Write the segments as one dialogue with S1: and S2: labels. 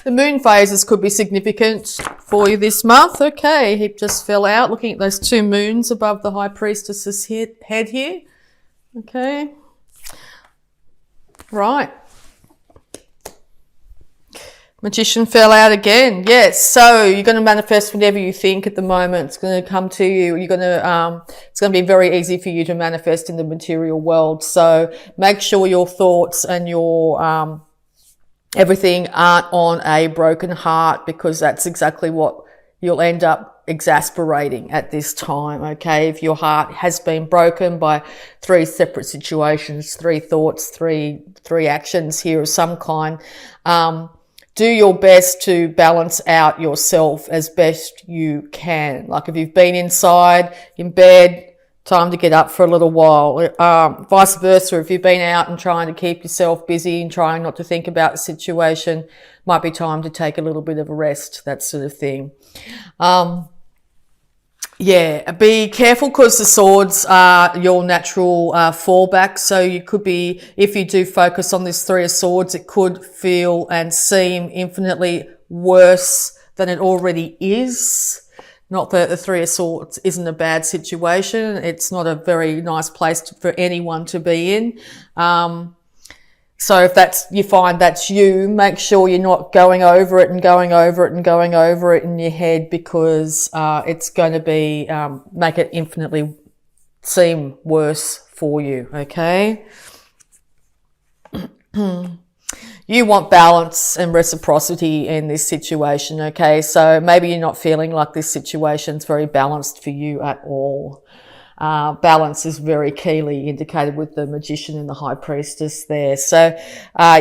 S1: The moon phases could be significant for you this month. Okay, he just fell out. Looking at those two moons above the High Priestess's head here. Okay. Right. Magician fell out again. Yes. So you're going to manifest whatever you think at the moment. It's going to come to you. You're going to, it's going to be very easy for you to manifest in the material world. So make sure your thoughts and your, everything aren't on a broken heart, because that's exactly what you'll end up exasperating at this time. Okay. If your heart has been broken by 3 separate situations, 3 thoughts, three actions here of some kind, do your best to balance out yourself as best you can. Like if you've been inside, in bed, time to get up for a little while. Vice versa, if you've been out and trying to keep yourself busy and trying not to think about the situation, might be time to take a little bit of a rest, that sort of thing. Yeah, be careful, because the swords are your natural fallback. So you could be, if you do focus on this 3 of swords, it could feel and seem infinitely worse than it already is. Not that the 3 of swords isn't a bad situation. It's not a very nice place for anyone to be in. So if you find that's you, make sure you're not going over it and going over it and going over it in your head, because it's going to be make it infinitely seem worse for you. Okay. You want balance and reciprocity in this situation. Okay. So maybe you're not feeling like this situation's very balanced for you at all. Balance is very keenly indicated with the Magician and the High Priestess there. So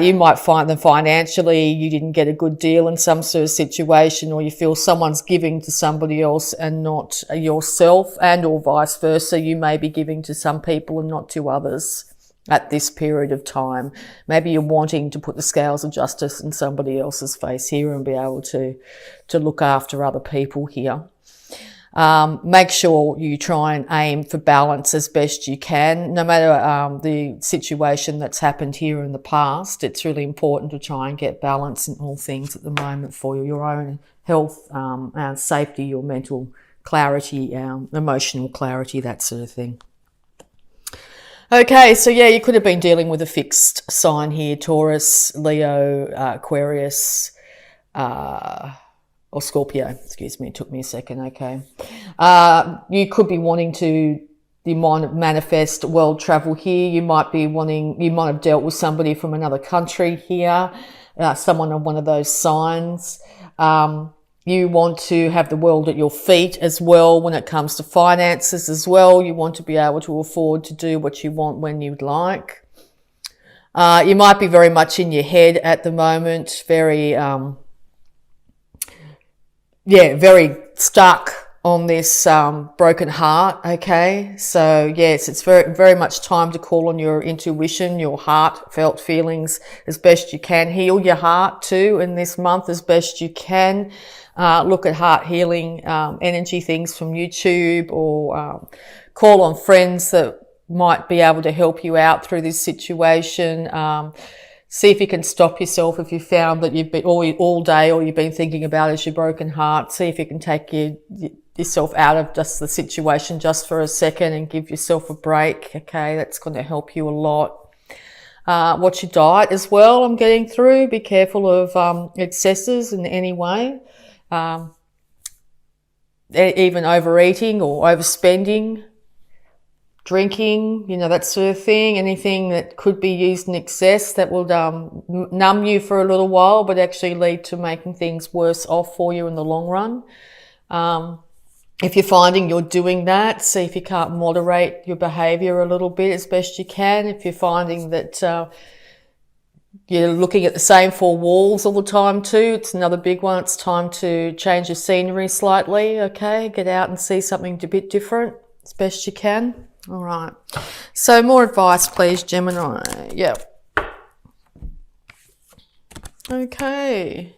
S1: you might find that financially you didn't get a good deal in some sort of situation, or you feel someone's giving to somebody else and not yourself, and or vice versa. You may be giving to some people and not to others at this period of time. Maybe you're wanting to put the scales of justice in somebody else's face here and be able to look after other people here. Make sure you try and aim for balance as best you can. No matter the situation that's happened here in the past, it's really important to try and get balance in all things at the moment for your own health, and safety, your mental clarity, emotional clarity, that sort of thing. Okay, so yeah, you could have been dealing with a fixed sign here: Taurus, Leo, Aquarius, or Scorpio, excuse me, it took me a second. Okay. You could be wanting to, you might manifest world travel here. You might have dealt with somebody from another country here, someone of one of those signs. You want to have the world at your feet as well when it comes to finances as well. You want to be able to afford to do what you want when you'd like. You might be very much in your head at the moment, very stuck on this broken heart. Okay, so yes, it's very, very much time to call on your intuition, your heartfelt feelings as best you can. Heal your heart too in this month as best you can. Look at heart healing energy things from YouTube, or call on friends that might be able to help you out through this situation. See if you can stop yourself if you found that you've been all day, or you've been thinking about is your broken heart. See if you can take yourself out of just the situation just for a second and give yourself a break. Okay, that's going to help you a lot. Watch your diet as well. I'm getting through. Be careful of excesses in any way. Even overeating or overspending. Drinking, that sort of thing, anything that could be used in excess that will numb you for a little while, but actually lead to making things worse off for you in the long run. If you're finding you're doing that, see if you can't moderate your behaviour a little bit as best you can. If you're finding that you're looking at the same 4 walls all the time too, it's another big one. It's time to change your scenery slightly, okay? Get out and see something a bit different as best you can. All right. So more advice, please, Gemini. Yep. Okay.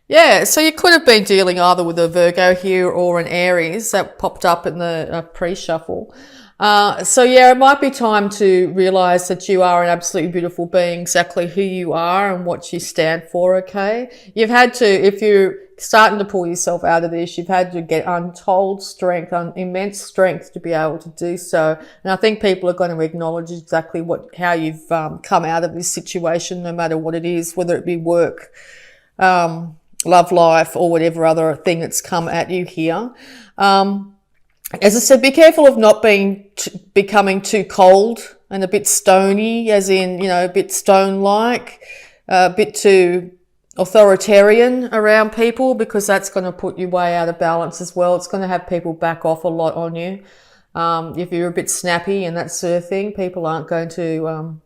S1: Yeah, so you could have been dealing either with a Virgo here or an Aries that popped up in the pre-shuffle. So yeah, it might be time to realize that you are an absolutely beautiful being, exactly who you are and what you stand for, okay? You've had to, if you're starting to pull yourself out of this, you've had to get untold strength, immense strength to be able to do so. And I think people are going to acknowledge exactly how you've come out of this situation, no matter what it is, whether it be work, love life, or whatever other thing that's come at you here. As I said, be careful of not becoming too cold and a bit stony, as in, a bit stone-like, a bit too authoritarian around people, because that's going to put you way out of balance as well. It's going to have people back off a lot on you. If you're a bit snappy and that sort of thing, people aren't going to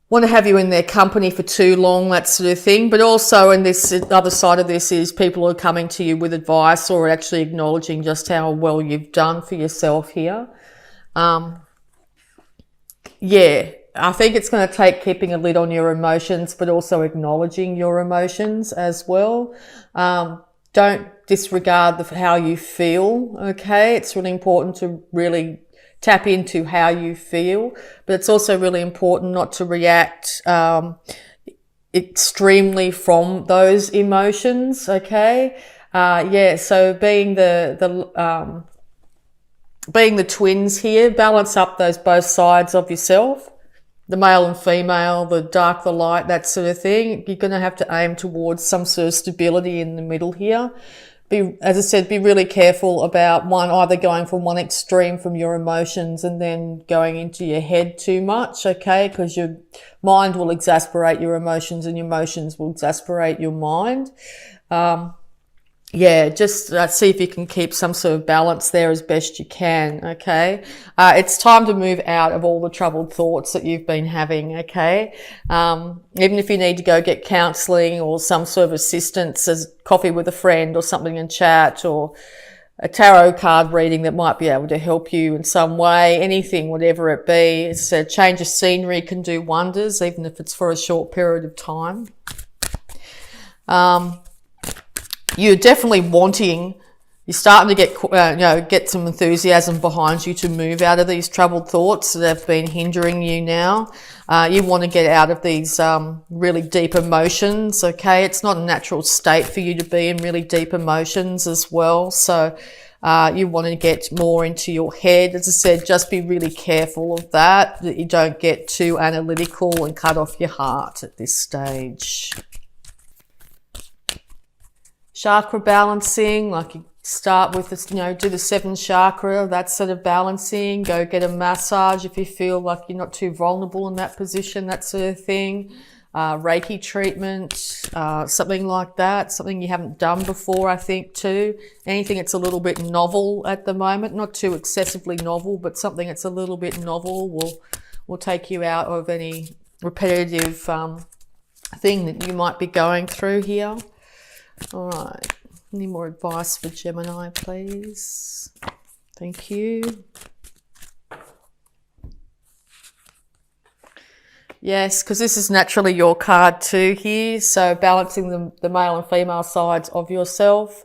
S1: want to have you in their company for too long, that sort of thing. But also, in this other side of this, is people are coming to you with advice or actually acknowledging just how well you've done for yourself here. Yeah, I think it's going to take keeping a lid on your emotions, but also acknowledging your emotions as well. Don't disregard how you feel, okay? It's really important to really tap into how you feel, but it's also really important not to react extremely from those emotions, okay? So being the twins here, balance up those both sides of yourself, the male and female, the dark, the light, that sort of thing. You're going to have to aim towards some sort of stability in the middle here. As I said, be really careful about either going from one extreme from your emotions and then going into your head too much, okay? Because your mind will exasperate your emotions and your emotions will exasperate your mind. Just see if you can keep some sort of balance there as best you can, okay? It's time to move out of all the troubled thoughts that you've been having, okay? Even if you need to go get counselling or some sort of assistance, as coffee with a friend or something in chat, or a tarot card reading that might be able to help you in some way, anything, whatever it be. It's a change of scenery can do wonders, even if it's for a short period of time. You're definitely you're starting to get some enthusiasm behind you to move out of these troubled thoughts that have been hindering you now. You want to get out of these really deep emotions, okay? It's not a natural state for you to be in really deep emotions as well. So you want to get more into your head. As I said, just be really careful of that you don't get too analytical and cut off your heart at this stage. Chakra balancing, like you start with this, do the 7th chakra, that sort of balancing. Go get a massage if you feel like you're not too vulnerable in that position, that sort of thing. Reiki treatment, something like that, something you haven't done before, I think, too. Anything that's a little bit novel at the moment, not too excessively novel, but something that's a little bit novel will take you out of any repetitive thing that you might be going through here. All right, any more advice for Gemini, please? Thank you. Yes, because this is naturally your card too here. So balancing the male and female sides of yourself,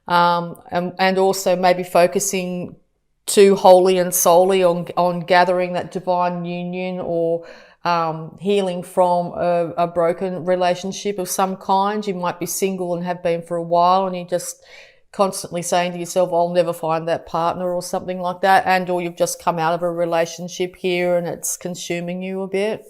S1: and also maybe focusing too wholly and solely on gathering that divine union, or healing from a broken relationship of some kind. You might be single and have been for a while, and you're just constantly saying to yourself, I'll never find that partner, or something like that. Or you've just come out of a relationship here and it's consuming you a bit.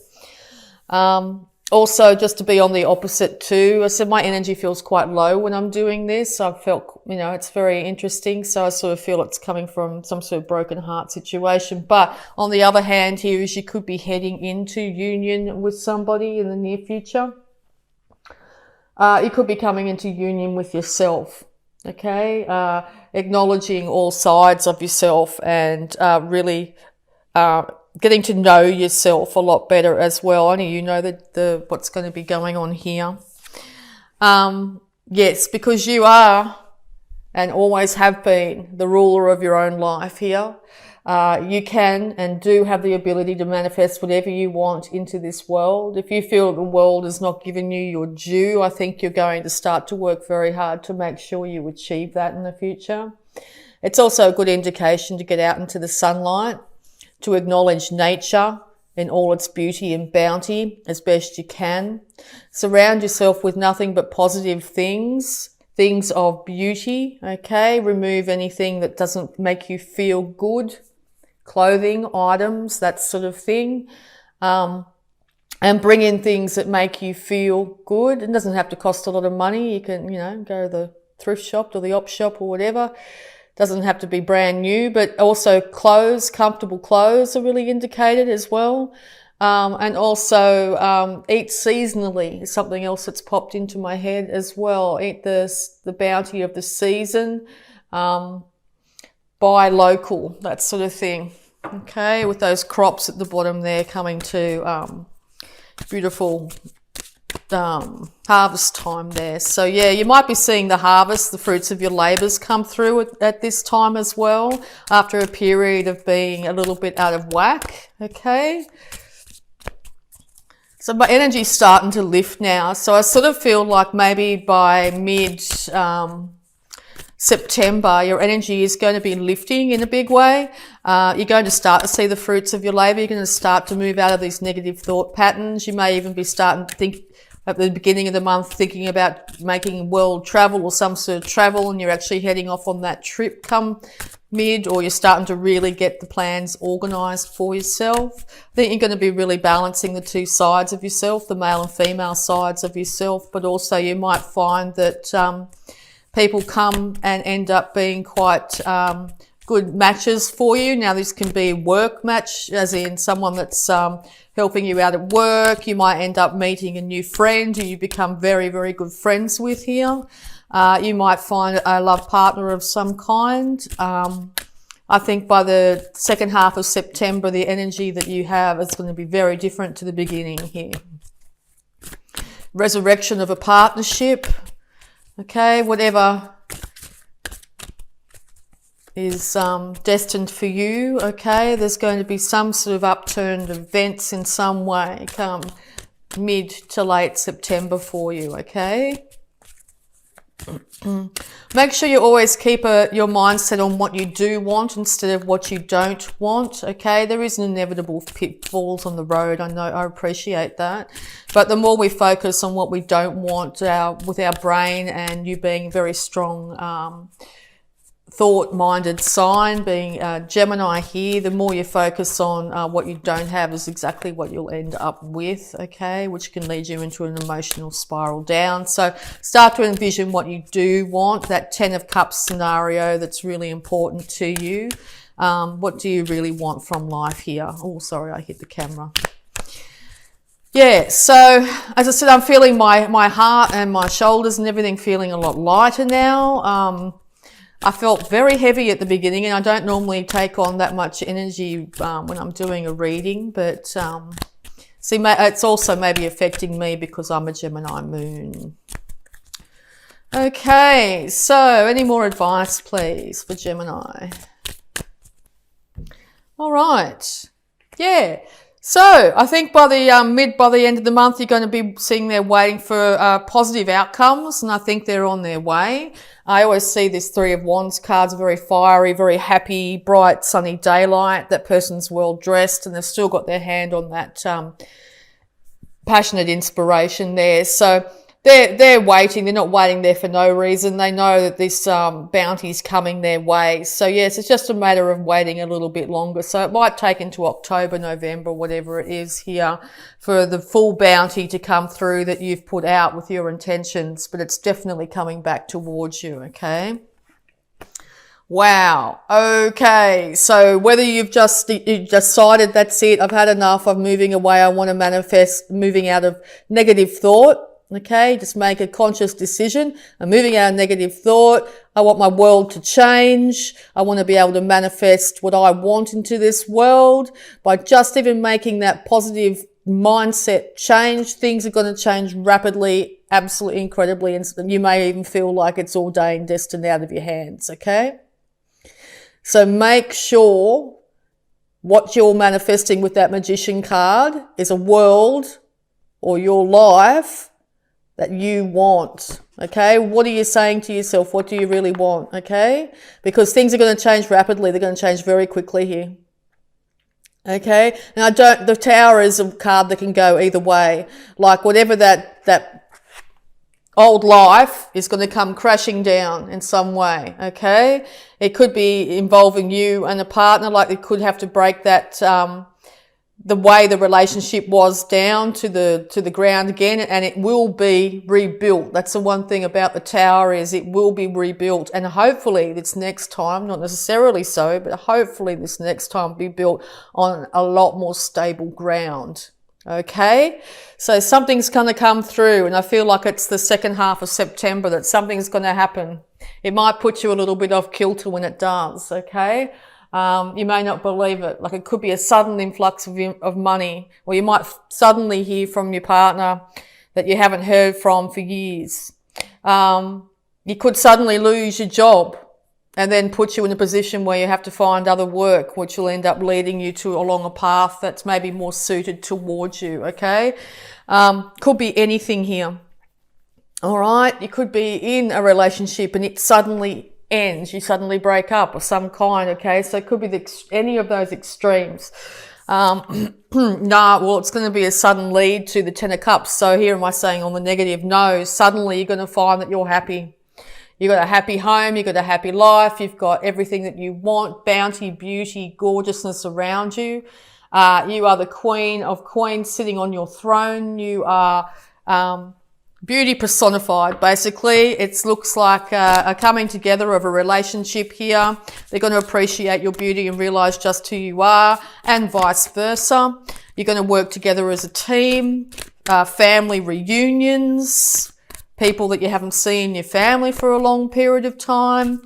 S1: Also, just to be on the opposite too, I said my energy feels quite low when I'm doing this. I felt, it's very interesting. So I sort of feel it's coming from some sort of broken heart situation. But on the other hand here is you could be heading into union with somebody in the near future. You could be coming into union with yourself, okay? Acknowledging all sides of yourself and really getting to know yourself a lot better as well. Only you know what's going to be going on here. Yes, because you are and always have been the ruler of your own life here. You can and do have the ability to manifest whatever you want into this world. If you feel the world has not given you your due, I think you're going to start to work very hard to make sure you achieve that in the future. It's also a good indication to get out into the sunlight, to acknowledge nature in all its beauty and bounty as best you can. Surround yourself with nothing but positive things, things of beauty, okay? Remove anything that doesn't make you feel good, clothing, items, that sort of thing. And bring in things that make you feel good. It doesn't have to cost a lot of money. You can, go to the thrift shop or the op shop or whatever. Doesn't have to be brand new, but also clothes, comfortable clothes are really indicated as well. And also eat seasonally is something else that's popped into my head as well. Eat the bounty of the season. Buy local, that sort of thing. Okay, with those crops at the bottom there coming to beautiful harvest time there. So yeah, you might be seeing the harvest, the fruits of your labours come through at this time as well, after a period of being a little bit out of whack. Okay, so my energy's starting to lift now. So I sort of feel like maybe by mid September, your energy is going to be lifting in a big way. You're going to start to see the fruits of your labour. You're going to start to move out of these negative thought patterns. You may even be starting to think at the beginning of the month, thinking about making world travel or some sort of travel, and you're actually heading off on that trip come mid, or you're starting to really get the plans organised for yourself. I think you're going to be really balancing the two sides of yourself, the male and female sides of yourself, but also you might find that people come and end up being quite good matches for you. Now, this can be a work match, as in someone that's helping you out at work. You might end up meeting a new friend who you become very, very good friends with here. You might find a love partner of some kind. I think by the second half of September, the energy that you have is going to be very different to the beginning here. Resurrection of a partnership. Okay, whatever is destined for you, okay, there's going to be some sort of upturned events in some way come mid to late September for you, okay? Make sure you always keep your mindset on what you do want instead of what you don't want, okay? There is an inevitable pitfalls on the road, I know, I appreciate that. But the more we focus on what we don't want with our brain, and you being very strong thought-minded sign, being Gemini here, the more you focus on what you don't have is exactly what you'll end up with, okay, which can lead you into an emotional spiral down. So start to envision what you do want, that 10 of Cups scenario that's really important to you. What do you really want from life here? Oh, sorry, I hit the camera. Yeah, so as I said, I'm feeling my heart and my shoulders and everything feeling a lot lighter now. I felt very heavy at the beginning, and I don't normally take on that much energy when I'm doing a reading, but see, it's also maybe affecting me because I'm a Gemini moon. Okay, so any more advice, please, for Gemini? All right, yeah. So I think by the end of the month, you're going to be seeing they're waiting for positive outcomes, and I think they're on their way. I always see this Three of Wands cards, very fiery, very happy, bright, sunny daylight. That person's well dressed, and they've still got their hand on that passionate inspiration there. So they're waiting. They're not waiting there for no reason. They know that this bounty's coming their way. So yes, it's just a matter of waiting a little bit longer. So it might take into October, November, whatever it is here, for the full bounty to come through that you've put out with your intentions. But it's definitely coming back towards you, okay? Wow. Okay. So whether you've just decided that's it, I've had enough, I'm moving away, I want to manifest moving out of negative thought. Okay, just make a conscious decision. I'm moving out of negative thought. I want my world to change. I want to be able to manifest what I want into this world. By just even making that positive mindset change, things are going to change rapidly, absolutely incredibly, and you may even feel like it's ordained, destined out of your hands, okay? So make sure what you're manifesting with that Magician card is a world or your life that you want. Okay, what are you saying to yourself? What do you really want? Okay, because things are going to change rapidly. They're going to change very quickly here. Okay, now the Tower is a card that can go either way. Like whatever that old life is going to come crashing down in some way. Okay, it could be involving you and a partner. Like it could have to break that the way the relationship was down to the ground again, and it will be rebuilt. That's the one thing about the Tower, is it will be rebuilt, and hopefully this next time, not necessarily so, but hopefully this next time be built on a lot more stable ground. Okay, so something's going to come through, and I feel like it's the second half of September that something's going to happen. It might put you a little bit off kilter when it does. Okay. You may not believe it. Like it could be a sudden influx of money, or you might suddenly hear from your partner that you haven't heard from for years. You could suddenly lose your job and then put you in a position where you have to find other work, which will end up leading you along a path that's maybe more suited towards you. Okay. Could be anything here. All right. You could be in a relationship and it suddenly ends, you suddenly break up of some kind. Okay, so it could be any of those extremes. Well, it's going to be a sudden lead to the Ten of Cups. So here am I saying on the negative? No, suddenly you're going to find that you're happy. You've got a happy home, you've got a happy life, you've got everything that you want, bounty, beauty, gorgeousness around you. You are the Queen of Queens sitting on your throne. You are beauty personified, basically. It looks like a coming together of a relationship here. They're going to appreciate your beauty and realize just who you are, and vice versa. You're going to work together as a team, family reunions, people that you haven't seen in your family for a long period of time.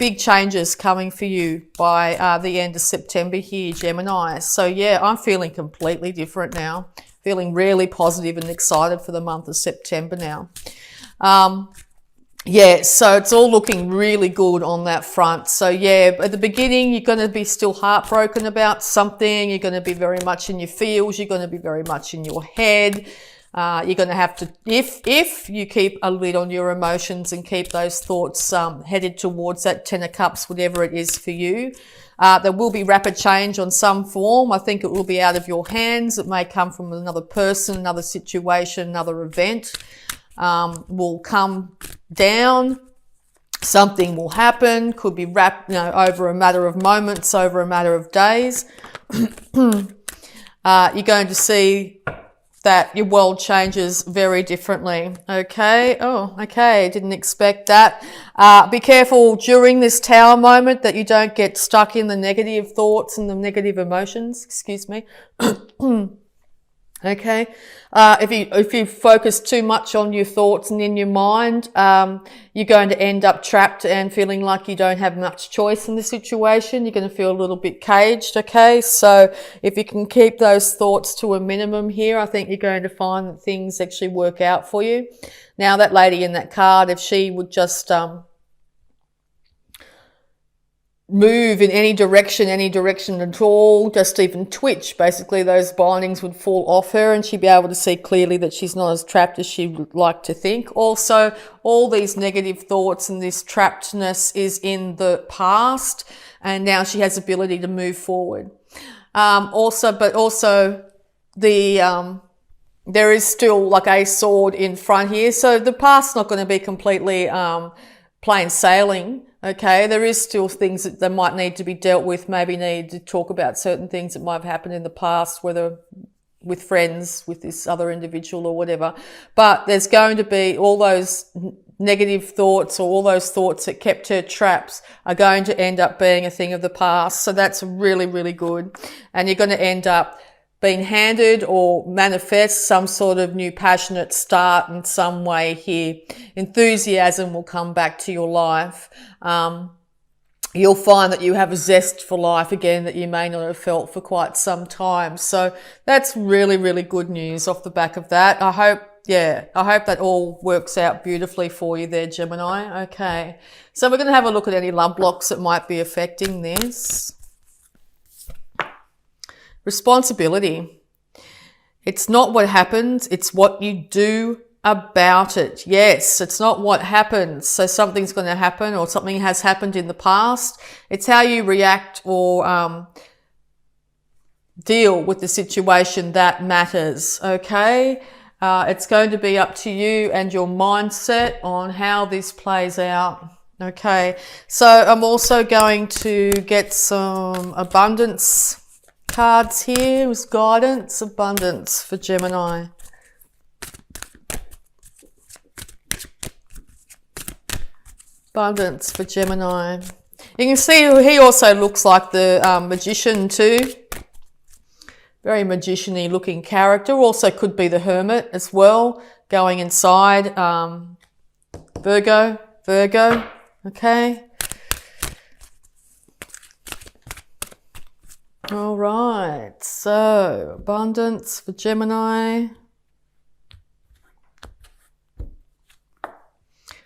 S1: Big changes coming for you by the end of September here, Gemini. So yeah, I'm feeling completely different now. Feeling really positive and excited for the month of September now. Yeah, so it's all looking really good on that front. So yeah, at the beginning, you're going to be still heartbroken about something. You're going to be very much in your feels. You're going to be very much in your head. You're going to have to, if you keep a lid on your emotions and keep those thoughts headed towards that Ten of Cups, whatever it is for you, there will be rapid change on some form. I think it will be out of your hands. It may come from another person, another situation, another event will come down. Something will happen. Could be over a matter of moments, over a matter of days. You're going to see that your world changes very differently. Okay. Oh, okay. Didn't expect that. Be careful during this Tower moment that you don't get stuck in the negative thoughts and the negative emotions. Excuse me. Okay. If you focus too much on your thoughts and in your mind, you're going to end up trapped and feeling like you don't have much choice in the situation. You're going to feel a little bit caged. Okay. So if you can keep those thoughts to a minimum here, I think you're going to find that things actually work out for you. Now that lady in that card, if she would just, move in any direction at all, just even twitch, basically those bindings would fall off her and she'd be able to see clearly that she's not as trapped as she would like to think. Also, all these negative thoughts and this trappedness is in the past, and now she has ability to move forward. Also there is still like a sword in front here, so the past's not going to be completely plain sailing. Okay, there is still things that might need to be dealt with, maybe need to talk about certain things that might have happened in the past, whether with friends, with this other individual or whatever. But there's going to be all those negative thoughts, or all those thoughts that kept her trapped, are going to end up being a thing of the past. So that's really, really good. And you're going to end up being handed or manifest some sort of new passionate start in some way here. Enthusiasm will come back to your life. You'll find that you have a zest for life again that you may not have felt for quite some time. So that's really, really good news off the back of that. I hope that all works out beautifully for you there, Gemini. Okay. So we're going to have a look at any love blocks that might be affecting this. Responsibility. It's not what happens, it's what you do about it. Yes, it's not what happens. So something's going to happen or something has happened in the past. It's how you react or deal with the situation that matters, okay? It's going to be up to you and your mindset on how this plays out, okay? So I'm also going to get some abundance cards here with guidance, abundance for Gemini. Abundance for Gemini. You can see he also looks like the magician too. Very magician-y looking character. Also could be the hermit as well, going inside. Virgo, okay. All right, so abundance for Gemini.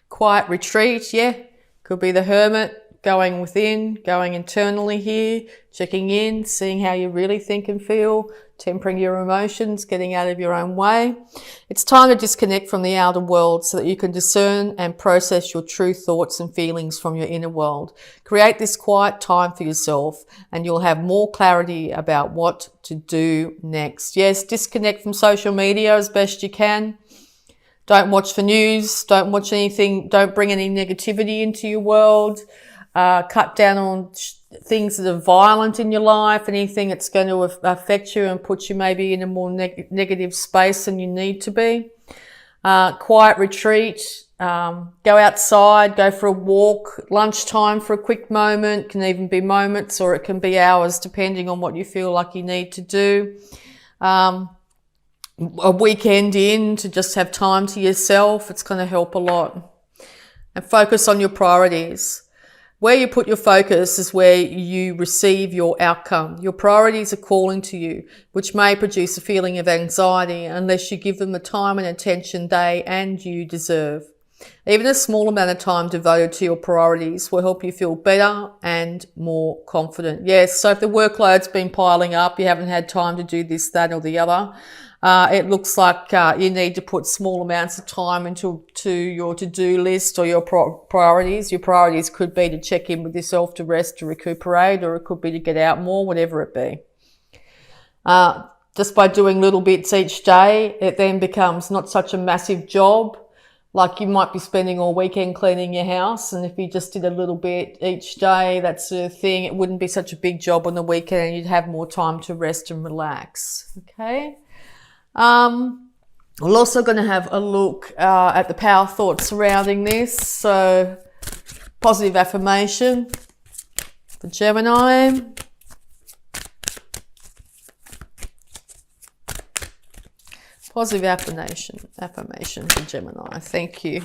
S1: Quiet retreat, yeah. Could be the hermit, going within, going internally here, checking in, seeing how you really think and feel, tempering your emotions, getting out of your own way. It's time to disconnect from the outer world so that you can discern and process your true thoughts and feelings from your inner world. Create this quiet time for yourself and you'll have more clarity about what to do next. Yes, disconnect from social media as best you can. Don't watch the news, don't watch anything, don't bring any negativity into your world. Cut down on things that are violent in your life, anything that's going to affect you and put you maybe in a more negative space than you need to be. Quiet retreat, go outside, go for a walk, lunchtime for a quick moment, can even be moments or it can be hours depending on what you feel like you need to do. A weekend in to just have time to yourself, it's going to help a lot. And focus on your priorities. Where you put your focus is where you receive your outcome. Your priorities are calling to you, which may produce a feeling of anxiety unless you give them the time and attention they and you deserve. Even a small amount of time devoted to your priorities will help you feel better and more confident. Yes, so if the workload's been piling up, you haven't had time to do this, that or the other, it looks like you need to put small amounts of time into your to-do list or your priorities. Your priorities could be to check in with yourself, to rest, to recuperate, or it could be to get out more, whatever it be. Just by doing little bits each day, it then becomes not such a massive job. Like you might be spending all weekend cleaning your house, and if you just did a little bit each day, that sort of thing, it wouldn't be such a big job on the weekend and you'd have more time to rest and relax. Okay. We're also going to have a look at the power thoughts surrounding this. So, positive affirmation for Gemini. Positive affirmation for Gemini. Thank you.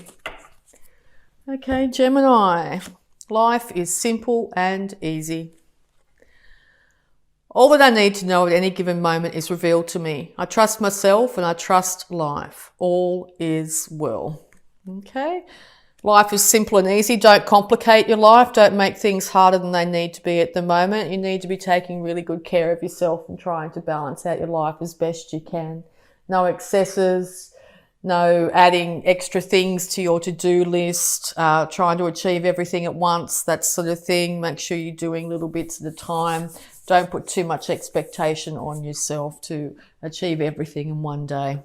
S1: Okay, Gemini. Life is simple and easy. All that I need to know at any given moment is revealed to me. I trust myself and I trust life. All is well. Okay? Life is simple and easy. Don't complicate your life. Don't make things harder than they need to be at the moment. You need to be taking really good care of yourself and trying to balance out your life as best you can. No excesses, no adding extra things to your to-do list, trying to achieve everything at once, that sort of thing. Make sure you're doing little bits at a time. Don't put too much expectation on yourself to achieve everything in one day.